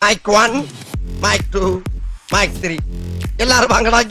Mic 1, mic 2, mic 3. எல்லாரும் வாங்கடா.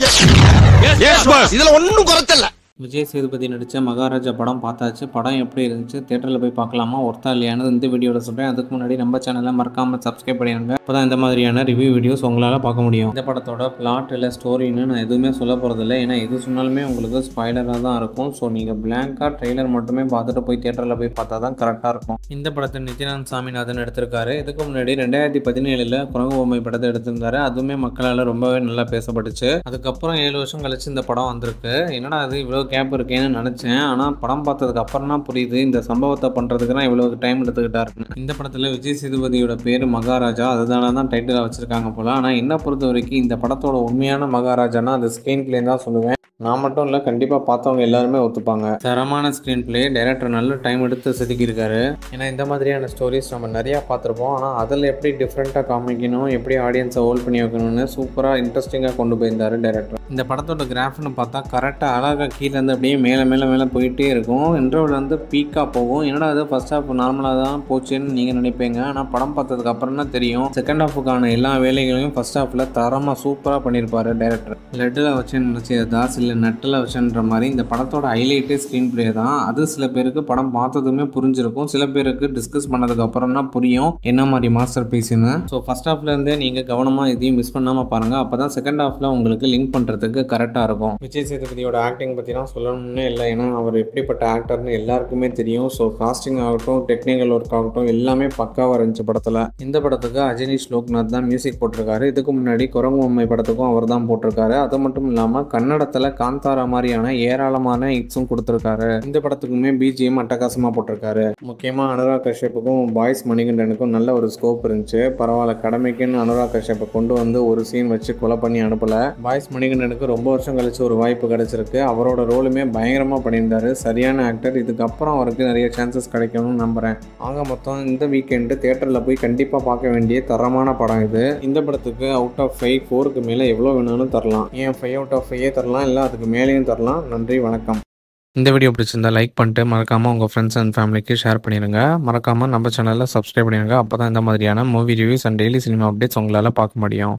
Yes boss. இதுல ஒண்ணும் குறைச்சல. விஜய் சேதுபதி நடித்த மகாராஜா படம் பார்த்தாச்சு. படம் எப்படி இருந்துச்சு, தியேட்டரில் போய் பார்க்கலாமா ஒர்த்தா இல்லையானது இந்த வீடியோவில் சொல்கிறேன். அதுக்கு முன்னாடி நம்ம சேனலை மறக்காமல் சப்ஸ்கிரைப் பண்ணிடுங்க. அப்போ தான் இந்த மாதிரியான ரிவ்யூ வீடியோஸ் உங்களால் பார்க்க முடியும். இந்த படத்தோட பிளாட் இல்லை ஸ்டோரின்னு நான் எதுவுமே சொல்ல போகிறதில்ல. ஏன்னா எது சொன்னாலுமே உங்களுக்கு ஸ்பாய்லராக தான் இருக்கும். ஸோ நீங்கள் பிளாங்காக ட்ரெய்லர் மட்டுமே பார்த்துட்டு போய் தியேட்டரில் போய் பார்த்தா தான் கரெக்டாக இருக்கும். இந்த படத்தை நித்யானந்த் சாமிநாதன் எடுத்திருக்காரு. இதுக்கு முன்னாடி 2017 குரங்கு பொம்மை படத்தை எடுத்திருந்தாரு. அதுவுமே மக்களால் ரொம்பவே நல்லா பேசப்பட்டுச்சு. அதுக்கப்புறம் 7 வருஷம் கழிச்சு இந்த படம் வந்திருக்கு. என்னடா அது இவ்வளோ கேப் இருக்கேன்னு நினச்சேன். ஆனால் படம் பார்த்ததுக்கு அப்புறம் தான் புரியுது இந்த சம்பவத்தை பண்ணுறதுக்கு தான் இவ்வளோ டைம் எடுத்துக்கிட்டாருன்னு. இந்த படத்தில் விஜய் சேதுபதியோட பேர் மகாராஜா, அதனால தான் டைட்டில் வச்சுருக்காங்க போல. ஆனால் என்ன பொறுத்த வரைக்கும் இந்த படத்தோட உண்மையான மகாராஜானா அது ஸ்க்ரீன் பிளே தான் சொல்லுவேன். நான் மட்டும் இல்லை, கண்டிப்பாக பார்த்தவங்க எல்லாருமே ஒத்துப்பாங்க. தரமான ஸ்க்ரீன் பிளே, டைரக்டர் நல்ல டைம் எடுத்து செதுக்கியிருக்காரு. ஏன்னா இந்த மாதிரியான ஸ்டோரிஸ் நம்ம நிறையா பார்த்துருப்போம். ஆனால் அதில் எப்படி டிஃப்ரெண்ட்டாக காமிக்கணும், எப்படி ஆடியன்ஸை ஹோல்ட் பண்ணி வைக்கணும்னு சூப்பராக இன்ட்ரெஸ்டிங்காக கொண்டு போயிருந்தார் டைரக்டர். இந்த படத்தோட கிராஃப்னு பார்த்தா கரெக்டாக அழகாக கீழேருந்து அப்படியே மேலே போயிட்டே இருக்கும். இன்டர்வல் வந்து பீக்காக போகும். என்னடா அது ஃபர்ஸ்ட் ஹாஃப் நார்மலாக தான் போச்சுன்னு நீங்கள் நினைப்பீங்க. ஆனால் படம் பார்த்ததுக்கு அப்புறம் தான் தெரியும் செகண்ட் ஹாஃபுக்கான எல்லா வேலைகளையும் ஃபர்ஸ்ட் ஹாஃபில் தரமாக சூப்பராக பண்ணியிருப்பாரு டைரக்டர். லெட்டில் வச்சு நினச்சி தாஸ் இல்லை நட்டில் வச்சுன்ற மாதிரி இந்த படத்தோட ஹைலைட்டே ஸ்க்ரீன் பிளே தான். அது சில பேருக்கு படம் பார்த்ததுமே புரிஞ்சிருக்கும், சில பேருக்கு டிஸ்கஸ் பண்ணதுக்கு அப்புறம் தான் புரியும் என்ன மாதிரி மாஸ்டர் பீஸ்ன்னு. ஸோ ஃபர்ஸ்ட் ஹாஃப்லேருந்தே நீங்கள் கவனமாக இதையும் மிஸ் பண்ணாமல் பாருங்கள். அப்போ தான் செகண்ட் ஹாஃபில் உங்களுக்கு லிங்க் பண்ணுறதுக்கு கரெக்டாக இருக்கும். விஜய் சேதுபதியோட ஆக்டிங் பற்றிலாம் சொல்லணும்னே இல்லை. ஏன்னா அவர் எப்படிப்பட்ட ஆக்டர்னு எல்லாருக்குமே தெரியும். ஸோ காஸ்டிங் ஆகட்டும், டெக்னிக்கல் ஒர்க் ஆகட்டும், எல்லாமே பக்காவாக இருந்துச்சு படத்தில். இந்த படத்துக்கு அஜினிஷ் லோக்நாத் தான் மியூசிக் போட்டிருக்காரு. இதுக்கு முன்னாடி குரங்கு பொம்மை படத்துக்கும் அவர் தான் போட்டிருக்காரு. அது மட்டும் இல்லாமல் கன்னடத்தில் காந்தாரா மாதிரியான ஏராளமான ஹிட்ஸும் கொடுத்துருக்காரு. இந்த படத்துக்குமே பிஜிஎம் அட்டகாசமாக போட்டிருக்காரு. முக்கியமாக அனுராக் கஷ்யப்புக்கும் பாய்ஸ் மணிகண்டனுக்கும் நல்ல ஒரு ஸ்கோப் இருந்துச்சு. பரவாயில்ல, கடமைக்குன்னு அனுராக் கஷ்யப்பை கொண்டு வந்து ஒரு சீன் வச்சு கொலை பண்ணி அனுப்பலை. பாய்ஸ் மணிகண்டனுக்கு ரொம்ப வருஷம் கழிச்சு ஒரு வாய்ப்பு கிடைச்சிருக்கு. அவரோட ரோலுமே பயங்கரமாக பண்ணியிருந்தாரு. சரியான ஆக்டர். இதுக்கப்புறம் அவருக்கு நிறைய சான்சஸ் கிடைக்கணும்னு நம்புகிறேன். ஆக மொத்தம் இந்த வீக்கெண்டு தியேட்டரில் போய் கண்டிப்பாக பார்க்க வேண்டிய தரமான படம் இது. இந்த படத்துக்கு அவுட் ஆஃப் 5 4க்கு மேலே எவ்வளோ வேணாலும் தரலாம். ஏன் 5 out of 5 தரலாம், இல்லை அதுக்கு மேலேயும் தரலாம். நன்றி, வணக்கம். இந்த வீடியோ பிடிச்சிருந்தா லைக் பண்ணிட்டு மறக்காமல் உங்கள் ஃப்ரெண்ட்ஸ் அண்ட் ஃபேமிலிக்கு ஷேர் பண்ணிடுங்க. மறக்காமல் நம்ம சேனலில் சப்ஸ்கிரைப் பண்ணிடுங்க. அப்போ தான் இந்த மாதிரியான movie reviews and daily cinema updates உங்களால் பார்க்க முடியும்.